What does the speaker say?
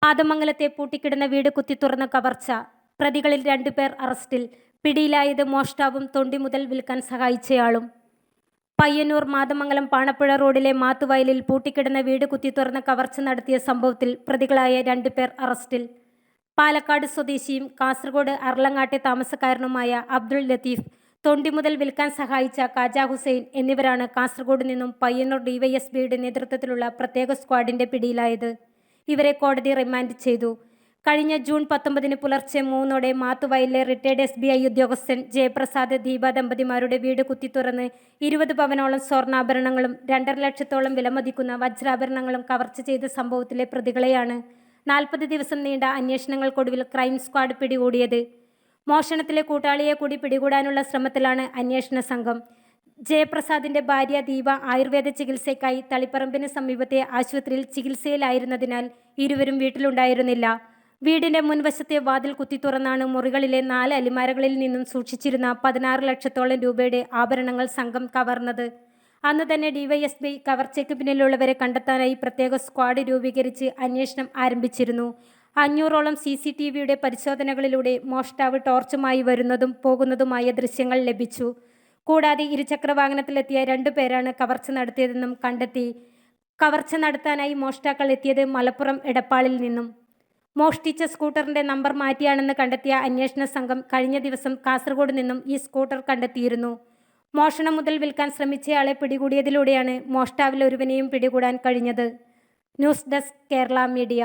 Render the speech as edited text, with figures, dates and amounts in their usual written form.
മാതമംഗലത്തെ പൂട്ടിക്കിടന്ന വീട് കുത്തിത്തുറന്ന് കവർച്ച. പ്രതികളിൽ 2 പേർ അറസ്റ്റിൽ. പിടിയിലായത് മോഷ്ടാവും തൊണ്ടി മുതൽ വിൽക്കാൻ സഹായിച്ചയാളും. പയ്യന്നൂർ മാതമംഗലം പാണപ്പുഴ റോഡിലെ മാത്തുവയലിൽ പൂട്ടിക്കിടന്ന വീട് കുത്തിത്തുറന്ന് കവർച്ച നടത്തിയ സംഭവത്തിൽ പ്രതികളായ 2 പേർ അറസ്റ്റിൽ. പാലക്കാട് സ്വദേശിയും കാസർഗോഡ് അർലങ്ങാട്ടെ താമസക്കാരനുമായ അബ്ദുൾ ലത്തീഫ്, തൊണ്ടി മുതൽ വിൽക്കാൻ സഹായിച്ച കാജ ഹുസൈൻ എന്നിവരാണ് കാസർഗോഡ് നിന്നും പയ്യന്നൂർ ഡിവൈഎസ്പിയുടെ നേതൃത്വത്തിലുള്ള പ്രത്യേക സ്ക്വാഡിന്റെ പിടിയിലായത്. ഇവരെ കോടതി റിമാൻഡ് ചെയ്തു. കഴിഞ്ഞ ജൂൺ 19 പുലർച്ചെ 3 മാത്തുവയലിലെ റിട്ടയർഡ് SBI ഉദ്യോഗസ്ഥൻ ജയപ്രസാദ് ദീപ ദമ്പതിമാരുടെ വീട് കുത്തിത്തുറന്ന് 20 പവനോളം സ്വർണ്ണാഭരണങ്ങളും 2.5 ലക്ഷത്തോളം വിലമതിക്കുന്ന വജ്രാഭരണങ്ങളും കവർച്ച ചെയ്ത സംഭവത്തിലെ പ്രതികളെയാണ് 40 ദിവസം നീണ്ട അന്വേഷണങ്ങൾക്കൊടുവിൽ ക്രൈം സ്ക്വാഡ് പിടികൂടിയത്. മോഷണത്തിലെ കൂട്ടാളിയെ കൂടി പിടികൂടാനുള്ള ശ്രമത്തിലാണ് അന്വേഷണ സംഘം. ജയപ്രസാദിന്റെ ഭാര്യ ദീപ ആയുർവേദ ചികിത്സയ്ക്കായി തളിപ്പറമ്പിന് സമീപത്തെ ആശുപത്രിയിൽ ചികിത്സയിലായിരുന്നതിനാൽ ഇരുവരും വീട്ടിലുണ്ടായിരുന്നില്ല. വീടിന്റെ മുൻവശത്തെ വാതിൽ കുത്തിത്തുറന്നാണ് മുറികളിലെ 4 അലിമാരകളിൽ നിന്നും സൂക്ഷിച്ചിരുന്ന 16 ലക്ഷത്തോളം രൂപയുടെ ആഭരണങ്ങൾ സംഘം കവർന്നത്. അന്ന് തന്നെ ഡിവൈഎസ്പി കവർച്ചയ്ക്ക് പിന്നിലുള്ളവരെ കണ്ടെത്താനായി പ്രത്യേക സ്ക്വാഡ് രൂപീകരിച്ച് അന്വേഷണം ആരംഭിച്ചിരുന്നു. 500ഓളം CCTVയുടെ പരിശോധനകളിലൂടെ മോഷ്ടാവ് ടോർച്ചുമായി വരുന്നതും പോകുന്നതുമായ ദൃശ്യങ്ങൾ ലഭിച്ചു. കൂടാതെ ഇരുചക്രവാഹനത്തിലെത്തിയ 2 പേരാണ് കവർച്ച നടത്തിയതെന്നും കണ്ടെത്തി. കവർച്ച നടത്താനായി മോഷ്ടാക്കൾ എത്തിയത് മലപ്പുറം എടപ്പാളിൽ നിന്നും. മോഷ്ടിച്ച സ്കൂട്ടറിന്റെ നമ്പർ മാറ്റിയാണെന്ന് കണ്ടെത്തിയ അന്വേഷണ സംഘം കഴിഞ്ഞ ദിവസം കാസർഗോഡ് നിന്നും ഈ സ്കൂട്ടർ കണ്ടെത്തിയിരുന്നു. മോഷണം മുതൽ വിൽക്കാൻ ശ്രമിച്ചയാളെ പിടികൂടിയതിലൂടെയാണ് മോഷ്ടാവിൽ ഒരുവനെയും പിടികൂടാൻ കഴിഞ്ഞത്. News desk Kerala media.